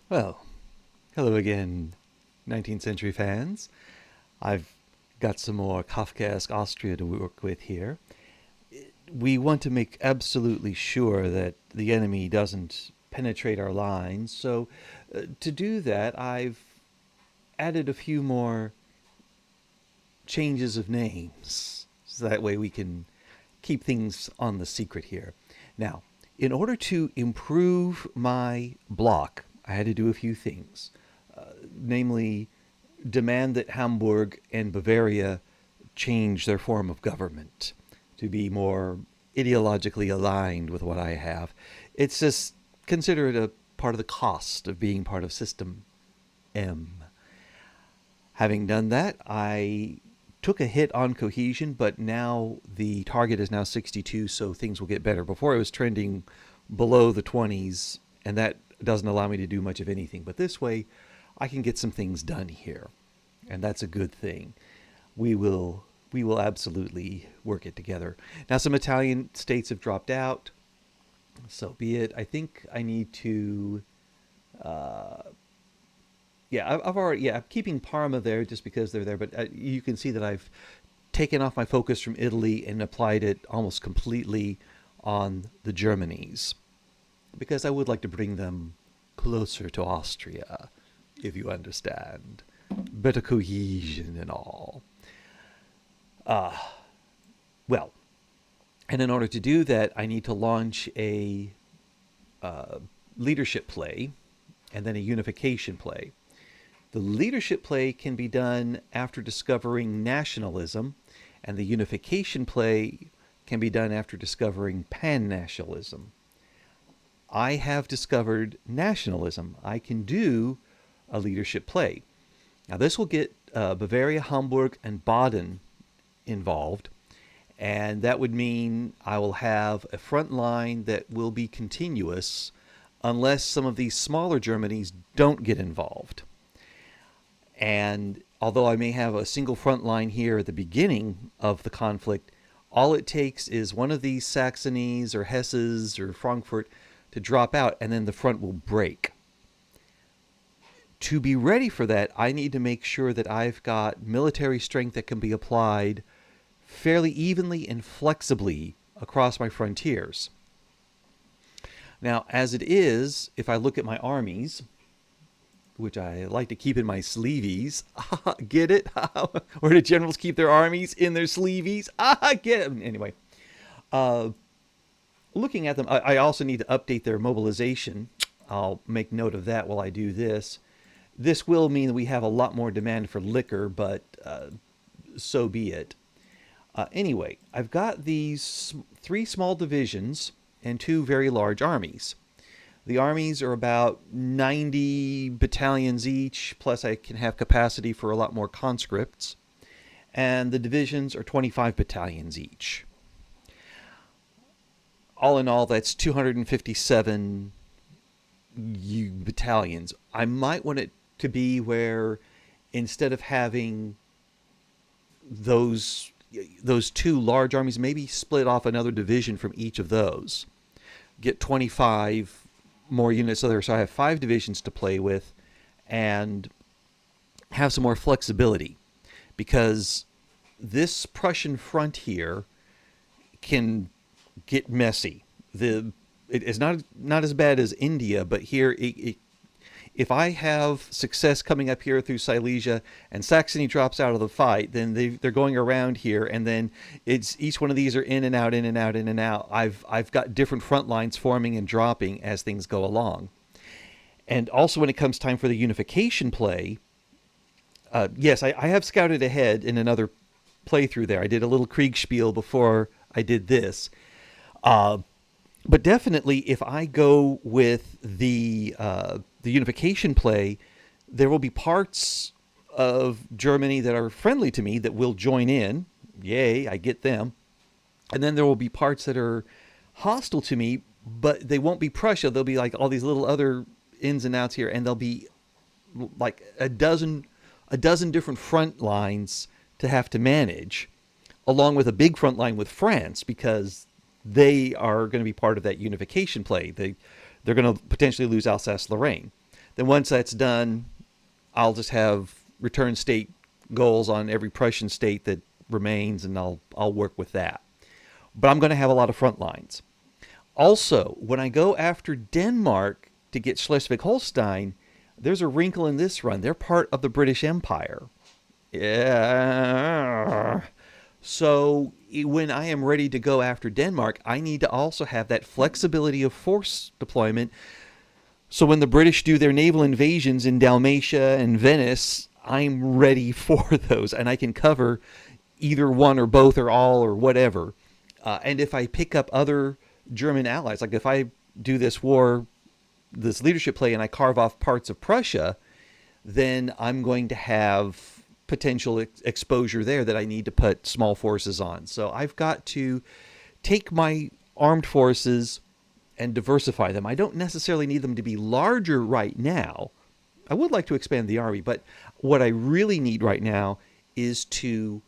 Well, hello again, 19th century fans. I've got some more Kafkaesque Austria to work with here. We want to make absolutely sure that the enemy doesn't penetrate our lines, so to do that, I've added a few more changes of names, so that way we can keep things on the secret here. Now, in order to improve my block, I had to do a few things, namely demand that Hamburg and Bavaria change their form of government to be more ideologically aligned with what I have. It's just consider it a part of the cost of being part of System M. Having done that, I took a hit on cohesion, but now the target is now 62, so things will get better. Before, it was trending below the 20s, and that doesn't allow me to do much of anything. But this way, I can get some things done here, and that's a good thing. We will we will absolutely work it together. Now, some Italian states have dropped out, so be it. I think I need to. Uh, yeah, I've already. Yeah, I'm keeping Parma there just because they're there, but you can see that I've taken off my focus from Italy and applied it almost completely on the Germanies because I would like to bring them closer to Austria, if you understand. Better cohesion and all. Uh, well, and in order to do that, I need to launch a uh, leadership play and then a unification play. The leadership play can be done after discovering nationalism, and the unification play can be done after discovering pan nationalism. I have discovered nationalism. I can do a leadership play. Now, this will get Bavaria, Hamburg, and Baden involved, and that would mean I will have a front line that will be continuous unless some of these smaller Germanies don't get involved. And although I may have a single front line here at the beginning of the conflict, all it takes is one of these Saxonies or Hesses or Frankfurt to drop out, and then the front will break. To be ready for that, I need to make sure that I've got military strength that can be applied fairly evenly and flexibly across my frontiers. Now, as it is, if I look at my armies, which I like to keep in my sleeveys. Get it? Where do generals keep their armies? In their sleeveys? Get it? Anyway, uh, looking at them, I also need to update their mobilization. I'll make note of that while I do this. This will mean that we have a lot more demand for liquor, but so be it. Anyway, I've got these three small divisions and two very large armies. The armies are about 90 battalions each, plus I can have capacity for a lot more conscripts. And the divisions are 25 battalions each. All in all, that's 257 battalions. I might want it to be where instead of having those those two large armies, maybe split off another division from each of those. Get 25 more units there, so I have 5 divisions to play with, and have some more flexibility, because this Prussian front here can get messy. It is not as bad as India, but here if I have success coming up here through Silesia and Saxony drops out of the fight, then they're going around here, and then it's each one of these are in and out, in and out, in and out. I've got different front lines forming and dropping as things go along. And also when it comes time for the unification play, yes, I have scouted ahead in another playthrough there. I did a little Kriegspiel before I did this. But definitely, if I go with the unification play, there will be parts of Germany that are friendly to me that will join in. Yay, I get them. And then there will be parts that are hostile to me, but they won't be Prussia. They'll be like all these little other ins and outs here, and there'll be like a dozen different front lines to have to manage, along with a big front line with France, because they are going to be part of that unification play. They're going to potentially lose Alsace-Lorraine. Then once that's done, I'll just have return state goals on every Prussian state that remains, and I'll work with that. But I'm going to have a lot of front lines. Also, when I go after Denmark to get Schleswig-Holstein, there's a wrinkle in this run. They're part of the British Empire. Yeah. So when I am ready to go after Denmark, I need to also have that flexibility of force deployment. So when the British do their naval invasions in Dalmatia and Venice, I'm ready for those, and I can cover either one or both or all or whatever. And if I pick up other German allies, like if I do this war, this leadership play, and I carve off parts of Prussia, then I'm going to have potential exposure there that I need to put small forces on. So I've got to take my armed forces and diversify them. I don't necessarily need them to be larger right now. I would like to expand the army, but what I really need right now is to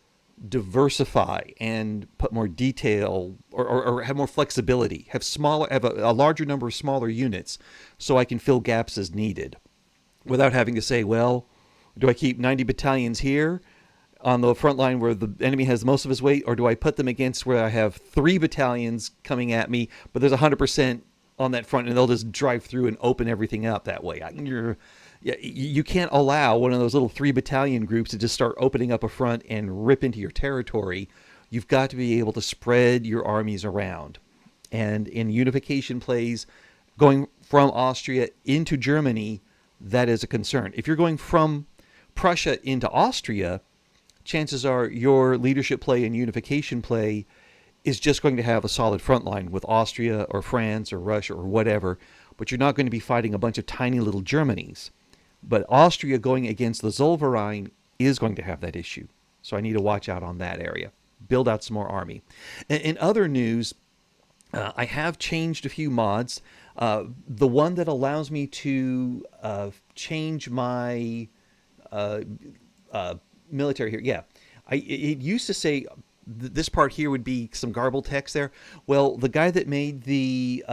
diversify and put more detail or have more flexibility, have a larger number of smaller units so I can fill gaps as needed without having to say, well, do I keep 90 battalions here on the front line where the enemy has most of his weight, or do I put them against where I have 3 battalions coming at me, but there's 100% on that front, and they'll just drive through and open everything up that way? You can't allow one of those little 3 battalion groups to just start opening up a front and rip into your territory. You've got to be able to spread your armies around. And in unification plays, going from Austria into Germany, that is a concern. If you're going from Prussia into Austria, chances are your leadership play and unification play is just going to have a solid front line with Austria or France or Russia or whatever, but you're not going to be fighting a bunch of tiny little Germanys. But Austria going against the Zollverein is going to have that issue. So I need to watch out on that area. Build out some more army. In other news, I have changed a few mods. The one that allows me to change my military here. Yeah. It used to say this part here would be some garbled text there. Well, the guy that made the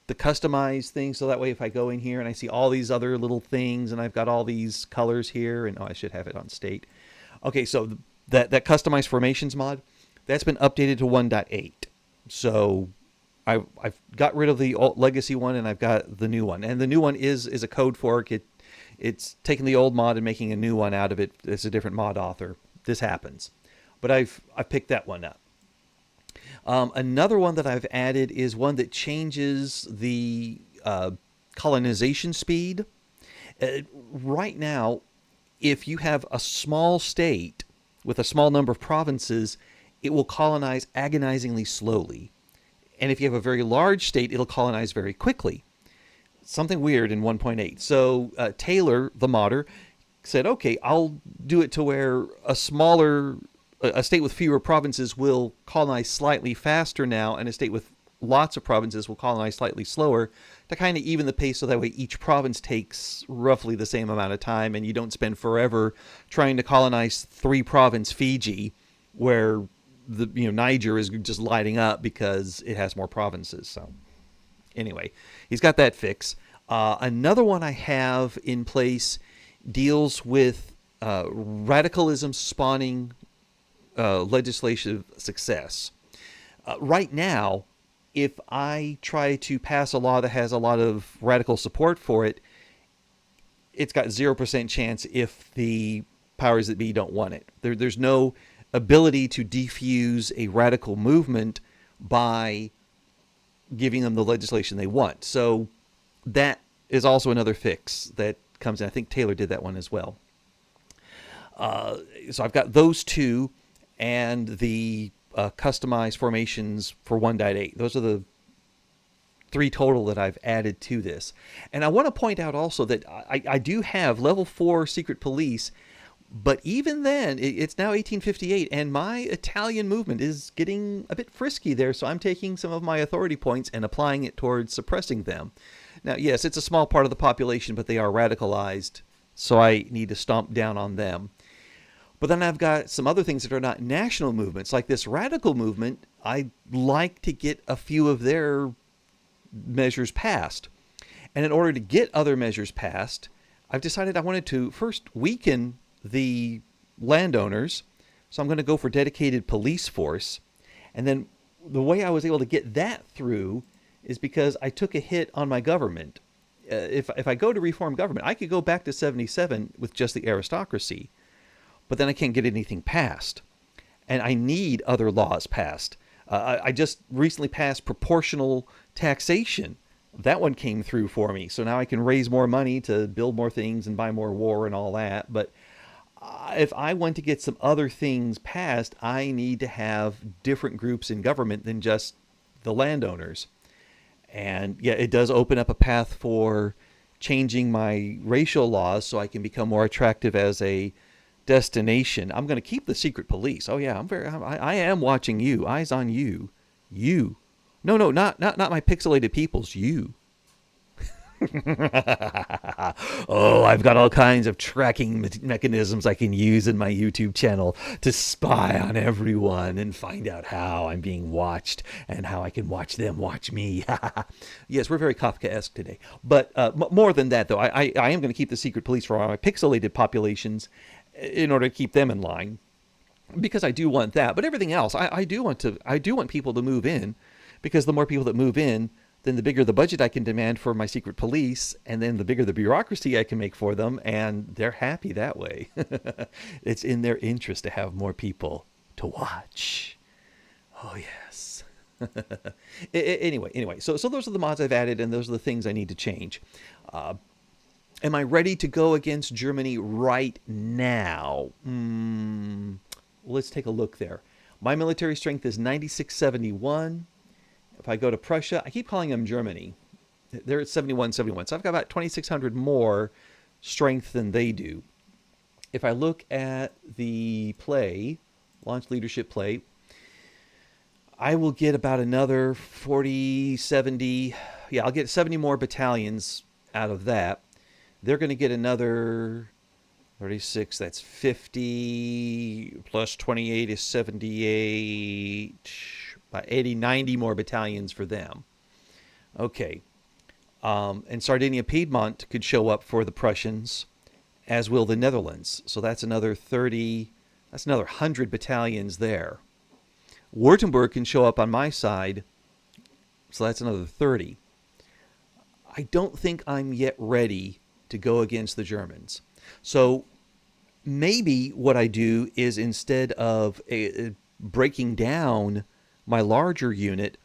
customized thing, so that way if I go in here and I see all these other little things and I've got all these colors here, and I should have it on state. Okay, so that customized formations mod, that's been updated to 1.8. So I've got rid of the old legacy one and I've got the new one. And the new one is a code fork. It's taking the old mod and making a new one out of it. It's a different mod author. This happens. But I've picked that one up. Another one that I've added is one that changes the colonization speed. Right now, if you have a small state with a small number of provinces, it will colonize agonizingly slowly. And if you have a very large state, it'll colonize very quickly. Something weird in 1.8. So Taylor, the modder, said, okay, I'll do it to where a state with fewer provinces will colonize slightly faster now, and a state with lots of provinces will colonize slightly slower, to kind of even the pace so that way each province takes roughly the same amount of time and you don't spend forever trying to colonize 3-province Fiji where Niger is just lighting up because it has more provinces. So anyway, he's got that fix. Another one I have in place deals with radicalism spawning legislative success. Right now, if I try to pass a law that has a lot of radical support for it, it's got 0% chance if the powers that be don't want it. There's no ability to defuse a radical movement by giving them the legislation they want. So that is also another fix that comes in. I think Taylor did that one as well. So I've got those two and the customized formations for 1.8. Those are the 3 total that I've added to this. And I want to point out also that I do have level 4 secret police, but even then, it's now 1858, and my Italian movement is getting a bit frisky there, so I'm taking some of my authority points and applying it towards suppressing them. Now, yes, it's a small part of the population, but they are radicalized, so I need to stomp down on them. But then I've got some other things that are not national movements, like this radical movement. I'd like to get a few of their measures passed. And in order to get other measures passed, I've decided I wanted to first weaken the landowners. So I'm going to go for dedicated police force. And then the way I was able to get that through is because I took a hit on my government. If I go to reform government, I could go back to 77 with just the aristocracy, but then I can't get anything passed. And I need other laws passed. I just recently passed proportional taxation. That one came through for me. So now I can raise more money to build more things and buy more war and all that. But if I want to get some other things passed, I need to have different groups in government than just the landowners. And yeah, it does open up a path for changing my racial laws so I can become more attractive as a destination. I'm going to keep the secret police. Oh yeah, I am watching you. Eyes on you. You. No, not my pixelated peoples. You. Oh, I've got all kinds of tracking mechanisms I can use in my YouTube channel to spy on everyone and find out how I'm being watched and how I can watch them watch me. Yes, we're very Kafkaesque today. But more than that, though, I am going to keep the secret police for my pixelated populations in order to keep them in line, because I do want that. But everything else, I do want people to move in, because the more people that move in, then the bigger the budget I can demand for my secret police, and then the bigger the bureaucracy I can make for them, and they're happy that way. It's in their interest to have more people to watch. Oh, yes. Anyway, so those are the mods I've added, and those are the things I need to change. Am I ready to go against Germany right now? Let's take a look there. My military strength is 9671. If I go to Prussia, I keep calling them Germany. They're at 7171. So I've got about 2,600 more strength than they do. If I look at the play, launch leadership play, I will get about another 40, 70. Yeah, I'll get 70 more battalions out of that. They're going to get another 36. That's 50 plus 28 is 78. About 80, 90 more battalions for them. Okay. And Sardinia-Piedmont could show up for the Prussians, as will the Netherlands. So that's another 30, that's another 100 battalions there. Württemberg can show up on my side, so that's another 30. I don't think I'm yet ready to go against the Germans. So maybe what I do is, instead of breaking down my larger unit,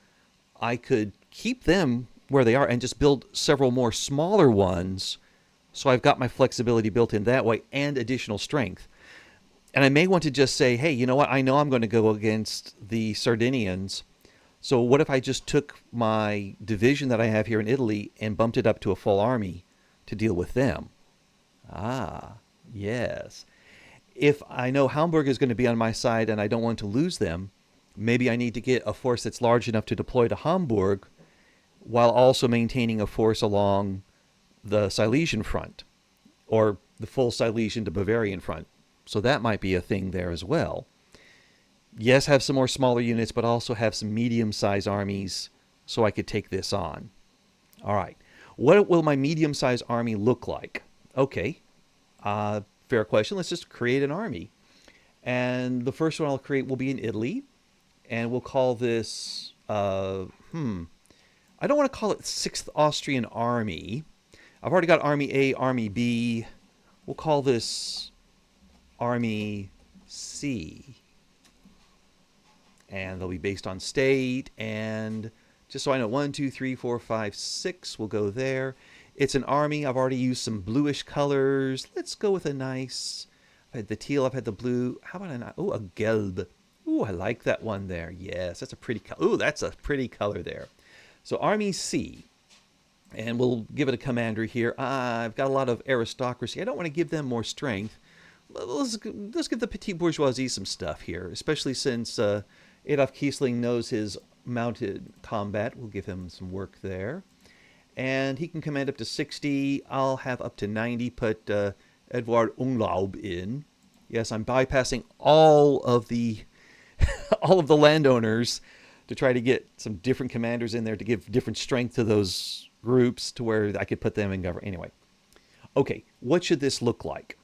I could keep them where they are and just build several more smaller ones, so I've got my flexibility built in that way and additional strength. And I may want to just say, hey, you know what? I know I'm going to go against the Sardinians, so what if I just took my division that I have here in Italy and bumped it up to a full army to deal with them? Ah, yes. If I know Hamburg is going to be on my side and I don't want to lose them, maybe I need to get a force that's large enough to deploy to Hamburg while also maintaining a force along the Silesian front, or the full Silesian to Bavarian front. So that might be a thing there as well. Yes, have some more smaller units, but also have some medium-sized armies so I could take this on. All right. What will my medium-sized army look like? Okay. Fair question. Let's just create an army. And the first one I'll create will be in Italy. And we'll call this, I don't want to call it 6th Austrian Army. I've already got Army A, Army B. We'll call this Army C. And they'll be based on state. And just so I know, 1, 2, 3, 4, 5, 6 will go there. It's an army. I've already used some bluish colors. Let's go with a nice, I've had the teal, I've had the blue. How about a gelb? Ooh, I like that one there. Yes, that's a pretty color. Ooh, that's a pretty color there. So Army C. And we'll give it a commander here. I've got a lot of aristocracy. I don't want to give them more strength. Let's give the petite bourgeoisie some stuff here, especially since Adolf Kiesling knows his mounted combat. We'll give him some work there. And he can command up to 60. I'll have up to 90. Put Edward Unglaub in. Yes, I'm bypassing all of the all of the landowners to try to get some different commanders in there to give different strength to those groups to where I could put them in government. Anyway, okay, what should this look like?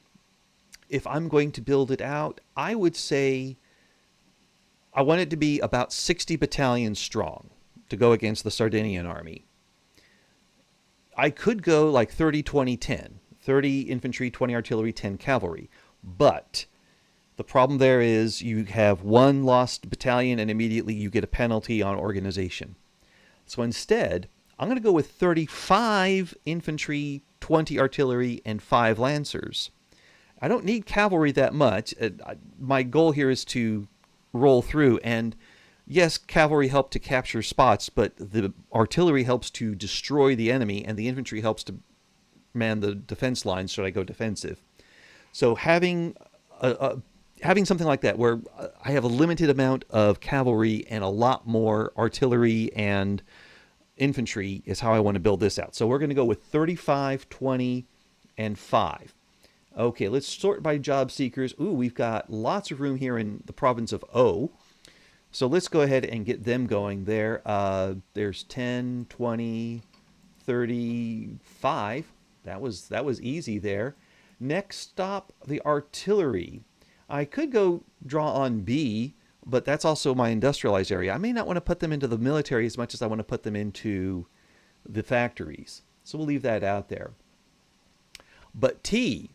If I'm going to build it out, I would say I want it to be about 60 battalions strong to go against the Sardinian army. I could go like 30, 20, 10. 30 infantry, 20 artillery, 10 cavalry. But the problem there is you have one lost battalion and immediately you get a penalty on organization. So instead, I'm going to go with 35 infantry, 20 artillery, and 5 lancers. I don't need cavalry that much. My goal here is to roll through. And yes, cavalry help to capture spots, but the artillery helps to destroy the enemy, and the infantry helps to man the defense lines should I go defensive. So having something like that where I have a limited amount of cavalry and a lot more artillery and infantry is how I want to build this out. So we're going to go with 35, 20, and 5. Okay, let's sort by job seekers. Ooh, we've got lots of room here in the province of O. So let's go ahead and get them going there. There's 10, 20, 35. That was easy there. Next stop, the artillery. I could go draw on B, but that's also my industrialized area. I may not want to put them into the military as much as I want to put them into the factories. So we'll leave that out there. But T,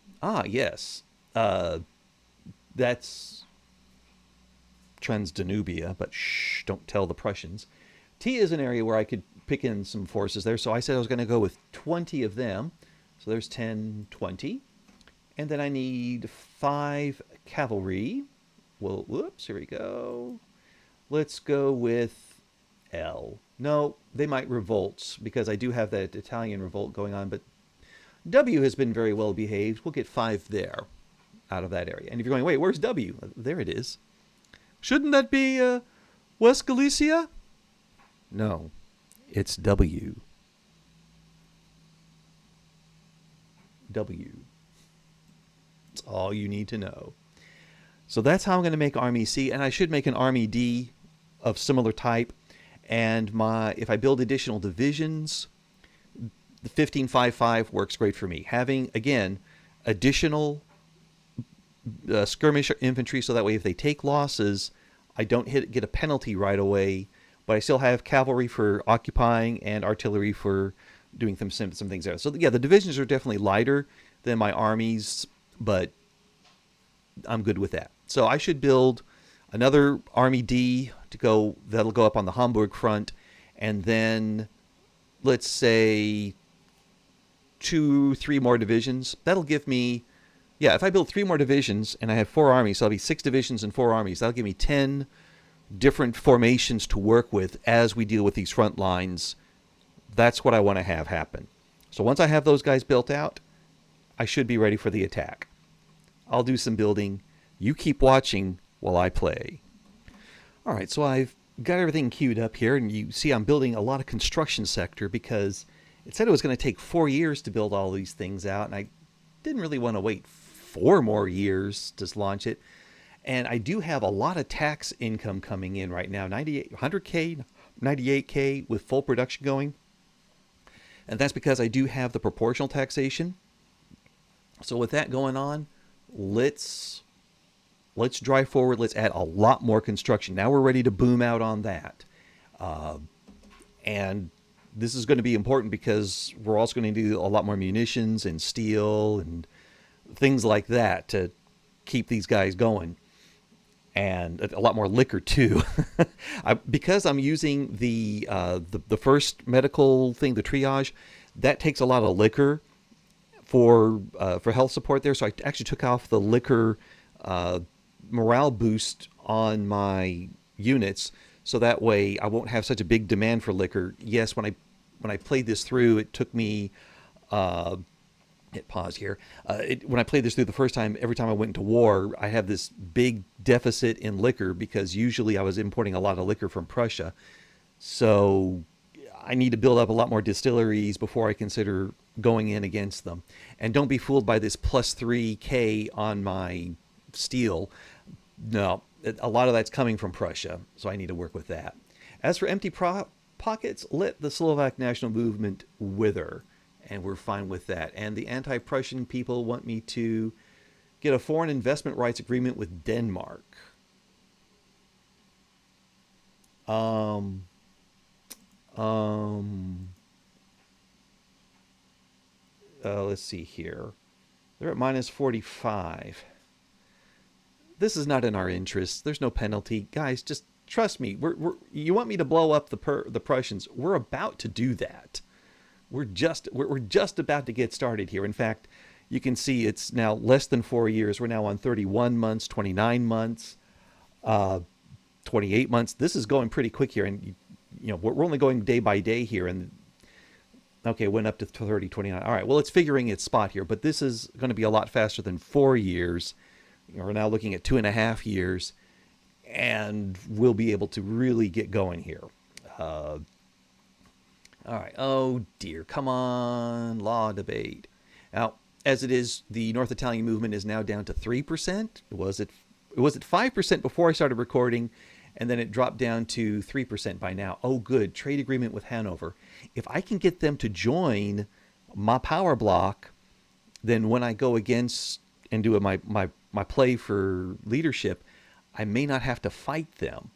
yes, that's Transdanubia, but shh, don't tell the Prussians. T is an area where I could pick in some forces there, so I said I was going to go with 20 of them. So there's 10, 20. And then I need 5 cavalry. Well, whoops, here we go. Let's go with L. No, they might revolt, because I do have that Italian revolt going on, but W has been very well behaved. We'll get 5 there out of that area. And if you're going, wait, where's W? There it is. Shouldn't that be West Galicia? No, it's W. W. That's all you need to know. So that's how I'm going to make Army C, and I should make an Army D of similar type. And if I build additional divisions, the 1555 works great for me. Having, again, additional skirmish infantry, so that way if they take losses, I don't get a penalty right away, but I still have cavalry for occupying and artillery for doing some things there. So yeah, the divisions are definitely lighter than my armies, but I'm good with that. So I should build another Army D that'll go up on the Hamburg front, and then let's say 2-3 more divisions. That'll give me, yeah, if I build 3 more divisions and I have 4 armies, so that'll be 6 divisions and 4 armies. That'll give me 10 different formations to work with as we deal with these front lines. That's what I want to have happen. So once I have those guys built out, I should be ready for the attack. I'll do some building. You keep watching while I play. All right, so I've got everything queued up here, and you see I'm building a lot of construction sector because it said it was going to take 4 years to build all these things out, and I didn't really want to wait 4 more years to launch it. And I do have a lot of tax income coming in right now, 100K, 98K with full production going. And that's because I do have the proportional taxation. So with that going on, let's drive forward. Let's add a lot more construction. Now we're ready to boom out on that. And this is going to be important because we're also going to do a lot more munitions and steel and things like that to keep these guys going. And a lot more liquor too. Because I'm using the first medical thing, the triage, that takes a lot of liquor for health support there. So I actually took off the liquor morale boost on my units, so that way I won't have such a big demand for liquor. Yes, when I played this through, it took me hit pause here. When I played this through the first time, every time I went into war, I have this big deficit in liquor because usually I was importing a lot of liquor from Prussia. So I need to build up a lot more distilleries before I consider going in against them. And don't be fooled by this plus 3K on my steel. No, a lot of that's coming from Prussia, so I need to work with that. As for empty pockets, let the Slovak national movement wither, and we're fine with that. And the anti-Prussian people want me to get a foreign investment rights agreement with Denmark. Um, um, let's see here. They're at minus 45. This is not in our interest. There's no penalty. Guys, just trust me. You want me to blow up the Prussians? We're about to do that. We're just about to get started here. In fact, you can see it's now less than 4 years. We're now on 31 months, 29 months, uh, 28 months. This is going pretty quick here, and we're only going day by day here. And okay, it went up to 30, 29. All right, well, it's figuring its spot here, but this is going to be a lot faster than 4 years. We're now looking at 2.5 years, and we'll be able to really get going here. Uh, all right. Oh dear, come on, law debate. Now, as it is, the North Italian movement is now down to 3%. It was at 5% before I started recording, and then it dropped down to 3% by now. Oh, good. Trade agreement with Hanover. If I can get them to join my power block, then when I go against and do my play for leadership, I may not have to fight them.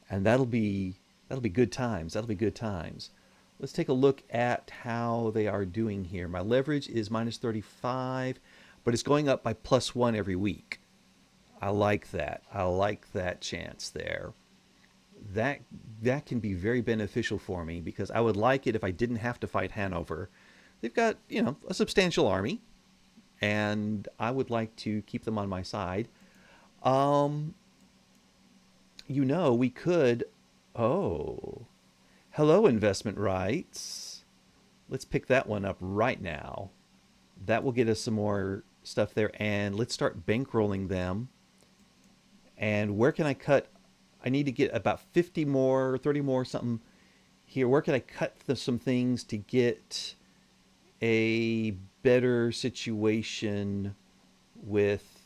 And that'll be good times. That'll be good times. Let's take a look at how they are doing here. My leverage is minus 35, but it's going up by +1 every week. I like that. I like that chance there. That that can be very beneficial for me because I would like it if I didn't have to fight Hanover. They've got, a substantial army, and I would like to keep them on my side. Um, we could. Oh, hello, investment rights. Let's pick that one up right now. That will get us some more stuff there, and let's start bankrolling them. And where can I cut? I need to get about 50 more, 30 more, something here. Where can I cut some things to get a better situation with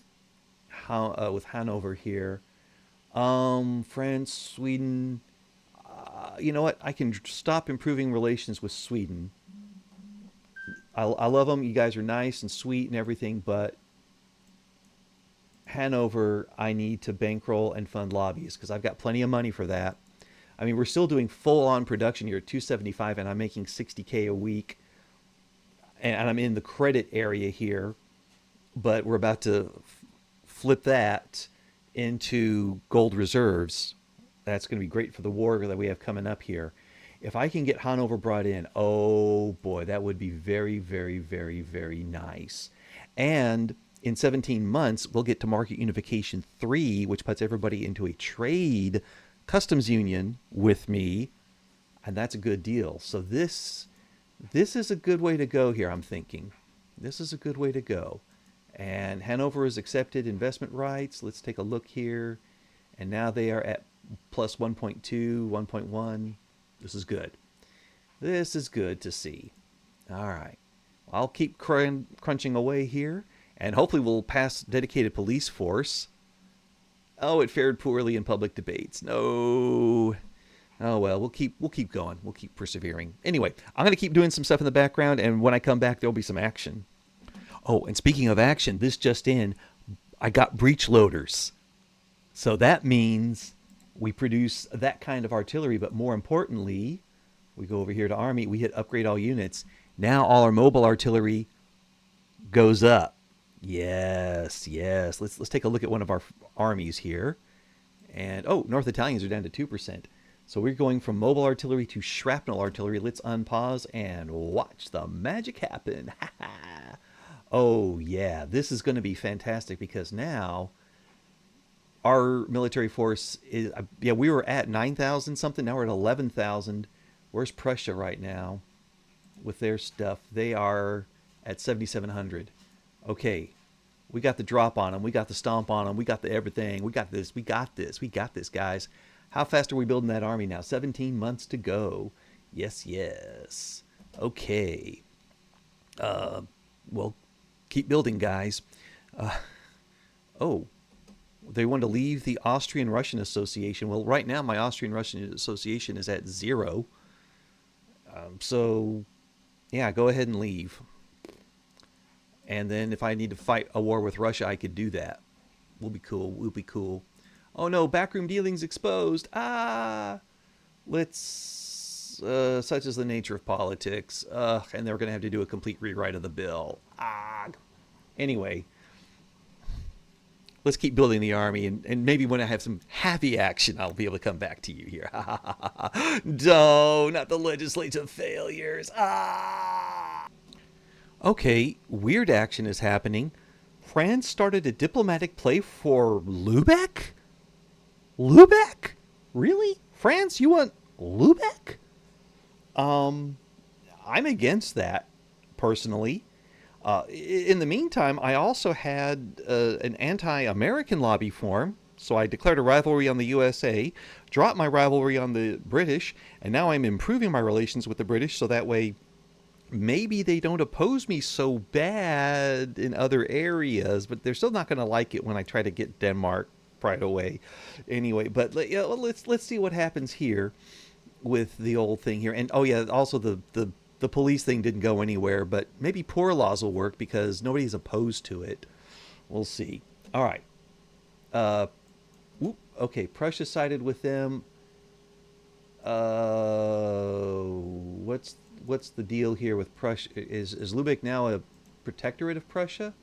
with Hanover here? France, Sweden. You know what? I can stop improving relations with Sweden. I love them. You guys are nice and sweet and everything, but Hanover, I need to bankroll and fund lobbies because I've got plenty of money for that. I mean, we're still doing full on production here at 275, and I'm making 60K a week, and I'm in the credit area here, but we're about to flip that into gold reserves. That's going to be great for the war that we have coming up here. If I can get Hanover brought in, oh boy, that would be very, very, very, very nice. And in 17 months, we'll get to Market Unification 3, which puts everybody into a trade customs union with me, and that's a good deal. So this is a good way to go here, I'm thinking. This is a good way to go. And Hanover has accepted investment rights. Let's take a look here. And now they are at plus 1.2, 1.1. This is good. This is good to see. All right. I'll keep crunching away here, and hopefully we'll pass dedicated police force. Oh, it fared poorly in public debates. No. Oh well, we'll keep going. We'll keep persevering. Anyway, I'm gonna keep doing some stuff in the background, and when I come back, there'll be some action. Oh, and speaking of action, this just in, I got breech loaders. So that means we produce that kind of artillery, but more importantly, we go over here to Army, we hit upgrade all units. Now all our mobile artillery goes up. Yes, yes. Let's take a look at one of our armies here. And oh, North Italians are down to 2%. So we're going from mobile artillery to shrapnel artillery. Let's unpause and watch the magic happen. Oh yeah, this is going to be fantastic because now our military force is, yeah, we were at 9,000 something. Now we're at 11,000. Where's Prussia right now with their stuff? They are at 7,700. Okay, we got the drop on them. We got the stomp on them. We got the everything. We got this. We got this. We got this, guys. How fast are we building that army now? 17 months to go. Yes, yes. Okay. Well, keep building, guys. Oh, they want to leave the Austrian-Russian Association. Well, right now my Austrian-Russian Association is at 0. So, yeah, go ahead and leave. And then if I need to fight a war with Russia, I could do that. We'll be cool. We'll be cool. Oh no, backroom dealings exposed. Ah, let's. Such is the nature of politics. And they're going to have to do a complete rewrite of the bill. Ah. Anyway, let's keep building the army, and maybe when I have some happy action, I'll be able to come back to you here. No, not the legislative failures. Ah. Okay, weird action is happening. France started a diplomatic play for Lubeck? Lubeck? Really? France, you want Lubeck? Um, I'm against that, personally. In the meantime, I also had an anti-American lobby form, so I declared a rivalry on the USA, dropped my rivalry on the British, and now I'm improving my relations with the British so that way maybe they don't oppose me so bad in other areas, but they're still not going to like it when I try to get Denmark right away. Anyway, but yeah, let's see what happens here with the old thing here. And oh yeah, also the police thing didn't go anywhere, but maybe poor laws will work because nobody's opposed to it. We'll see. All right. Uh, okay, Prussia sided with them. What's the deal here with Prussia? Is Lubeck now a protectorate of Prussia?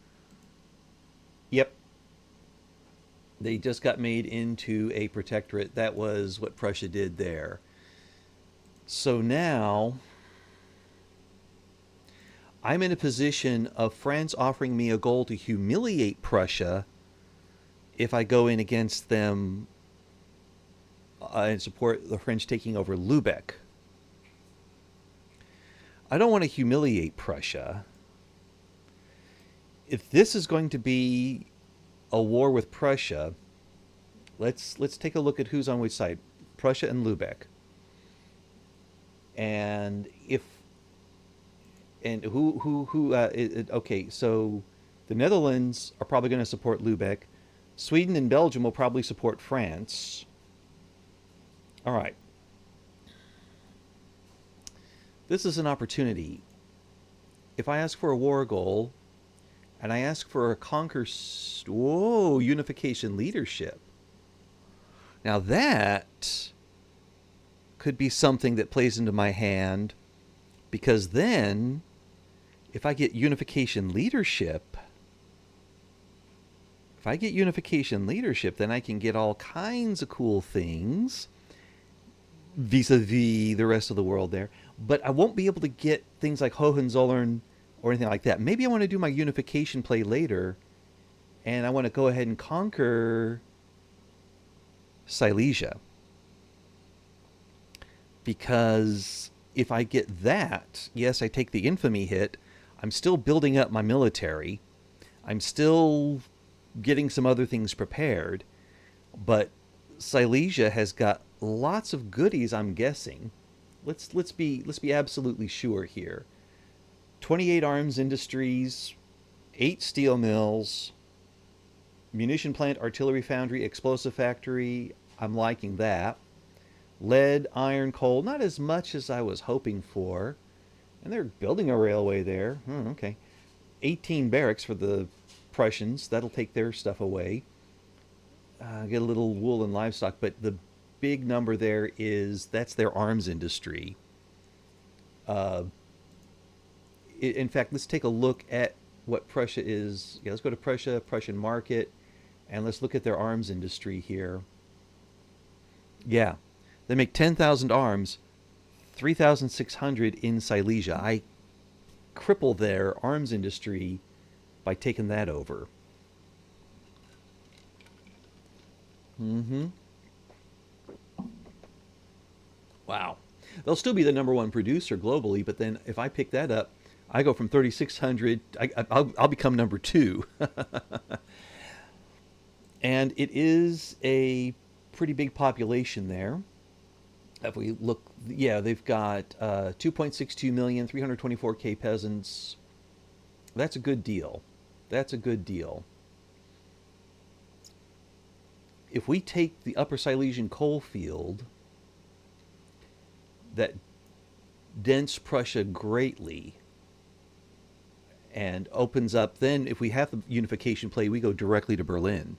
Yep. They just got made into a protectorate. That was what Prussia did there. So now I'm in a position of France offering me a goal to humiliate Prussia if I go in against them and support the French taking over Lubeck. I don't want to humiliate Prussia. If this is going to be a war with Prussia, let's take a look at who's on which side. Prussia and Lubeck. And if and who okay, so the Netherlands are probably going to support Lubeck. Sweden and Belgium will probably support France. All right. This is an opportunity. If I ask for a war goal and I ask for a unification leadership. Now that could be something that plays into my hand because then if I get unification leadership, then I can get all kinds of cool things vis-a-vis the rest of the world there. But I won't be able to get things like Hohenzollern or anything like that. Maybe I want to do my unification play later, and I want to go ahead and conquer Silesia. Because if I get that, yes, I take the infamy hit. I'm still building up my military. I'm still getting some other things prepared. But Silesia has got lots of goodies, I'm guessing. Let's be absolutely sure here. 28 arms industries, 8 steel mills, munition plant, artillery foundry, explosive factory. I'm liking that. Lead, iron, coal, not as much as I was hoping for. And they're building a railway there. Okay. 18 barracks for the Prussians. That'll take their stuff away. Get a little wool and livestock, but the big number there that's their arms industry. In fact, let's take a look at what Prussia is. Yeah, let's go to Prussia, Prussian market, and let's look at their arms industry here. Yeah, they make 10,000 arms, 3,600 in Silesia. I cripple their arms industry by taking that over. Mm-hmm. Wow. They'll still be the number one producer globally, but then if I pick that up, I go from 3,600. I'll become number two. And it is a pretty big population there. If we look, yeah, they've got 2.62 million, 324K peasants. That's a good deal. That's a good deal. If we take the Upper Silesian coal field that dents Prussia greatly and opens up. Then, if we have the unification play, we go directly to Berlin.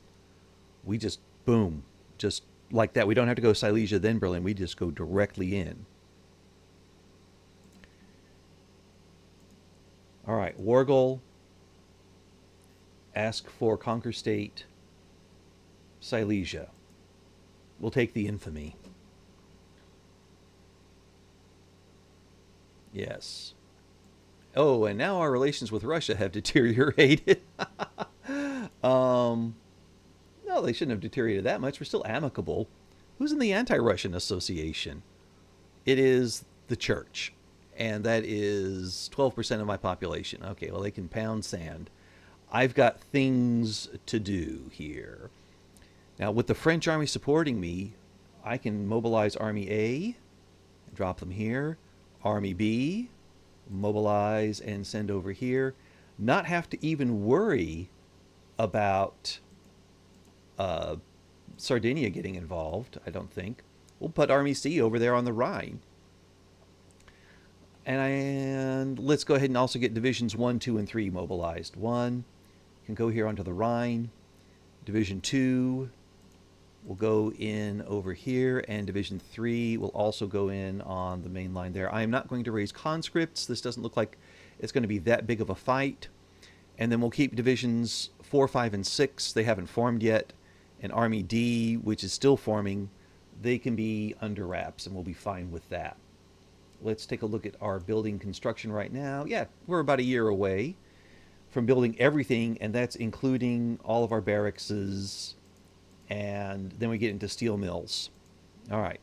We just, boom, just like that. We don't have to go Silesia, then Berlin. We just go directly in. All right, war goal. Ask for conquer state, Silesia. We'll take the infamy. Yes. Oh, and now our relations with Russia have deteriorated. No, they shouldn't have deteriorated that much. We're still amicable. Who's in the anti-Russian association? It is the church, and that is 12% of my population. Okay, well, they can pound sand. I've got things to do here. Now, with the French army supporting me, I can mobilize Army A, drop them here. Army B, mobilize and send over here. Not have to even worry about Sardinia getting involved, I don't think. We'll put Army C over there on the Rhine. And let's go ahead and also get Divisions 1, 2, and 3 mobilized. 1 can go here onto the Rhine. Division 2 will go in over here, and Division 3 will also go in on the main line there. I am not going to raise conscripts. This doesn't look like it's going to be that big of a fight. And then we'll keep Divisions 4, 5, and 6. They haven't formed yet. And Army D, which is still forming, they can be under wraps, and we'll be fine with that. Let's take a look at our building construction right now. Yeah, we're about a year away from building everything, and that's including all of our barracks, and then we get into steel mills. All right.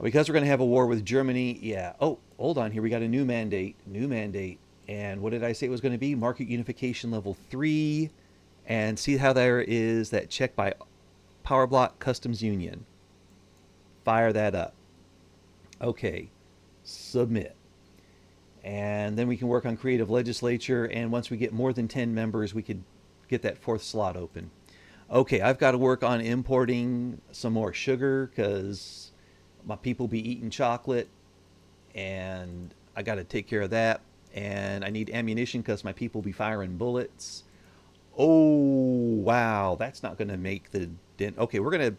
Because we're going to have a war with Germany, yeah. Oh, hold on here. We got a new mandate. New mandate. And what did I say it was going to be? Market unification level 3. And see how there is that check by Power Block Customs Union. Fire that up. Okay. Submit. And then we can work on creative legislature. And once we get more than 10 members, we could get that 4th slot open. Okay, I've got to work on importing some more sugar because my people be eating chocolate, and I got to take care of that. And I need ammunition because my people be firing bullets. Oh wow, that's not going to make the dent. Okay, we're gonna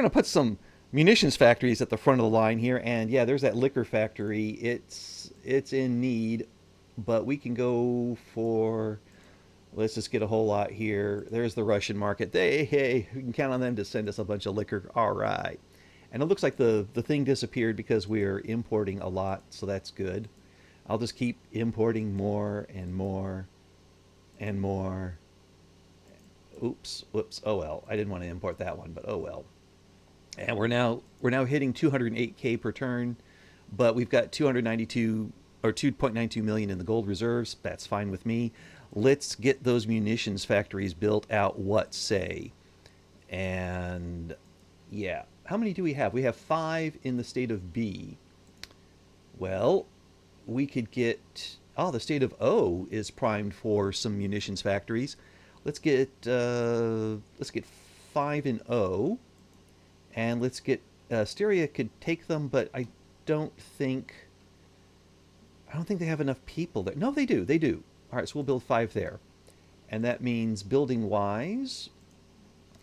put some munitions factories at the front of the line here, and yeah, there's that liquor factory. It's in need, but we can go for. Let's just get a whole lot here. There's the Russian market. Hey, we can count on them to send us a bunch of liquor. All right. And it looks like the thing disappeared because we're importing a lot, so that's good. I'll just keep importing more and more and more. Oops, whoops. Oh well. I didn't want to import that one, but oh well. And we're now hitting 208K per turn, but we've got 292 or 2.92 million in the gold reserves. That's fine with me. Let's get those munitions factories built out, what say? And yeah, how many do we have? We have 5 in the state of B. Well, we could get, the state of O is primed for some munitions factories. Let's get 5 in O, and let's get Styria could take them, but I don't think they have enough people there. No, they do. All right, so we'll build 5 there. And that means building-wise,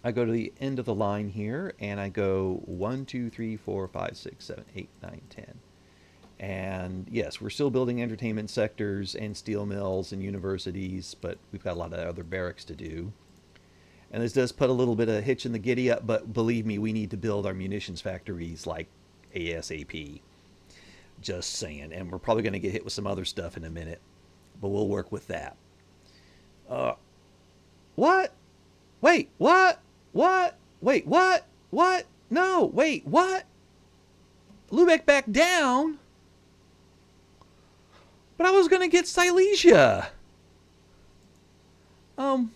I go to the end of the line here, and I go 1, 2, 3, 4, 5, 6, 7, 8, 9, 10. And yes, we're still building entertainment sectors and steel mills and universities, but we've got a lot of other barracks to do. And this does put a little bit of a hitch in the giddy up, but believe me, we need to build our munitions factories like ASAP. Just saying. And we're probably going to get hit with some other stuff in a minute, but we'll work with that. What? Wait, what? What? Wait, what? What? No, wait, what? Lubeck back down? But I was going to get Silesia. I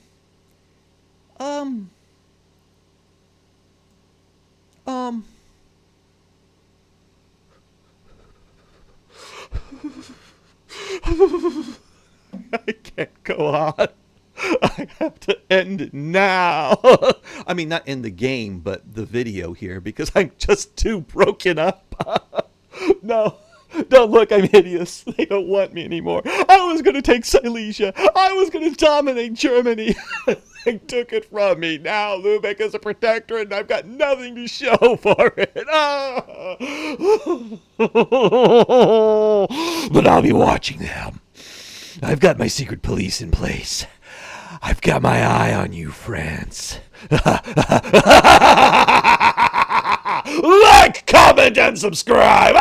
can't go on. I have to end it now. I mean, not end the game, but the video here, because I'm just too broken up. No, Don't look, I'm hideous. They don't want me anymore. I was going to take Silesia. I was going to dominate Germany. They took it from me. Now Lubeck is a protectorate and I've got nothing to show for it. Ah! But I'll be watching them. I've got my secret police in place. I've got my eye on you, France. Like, comment, and subscribe.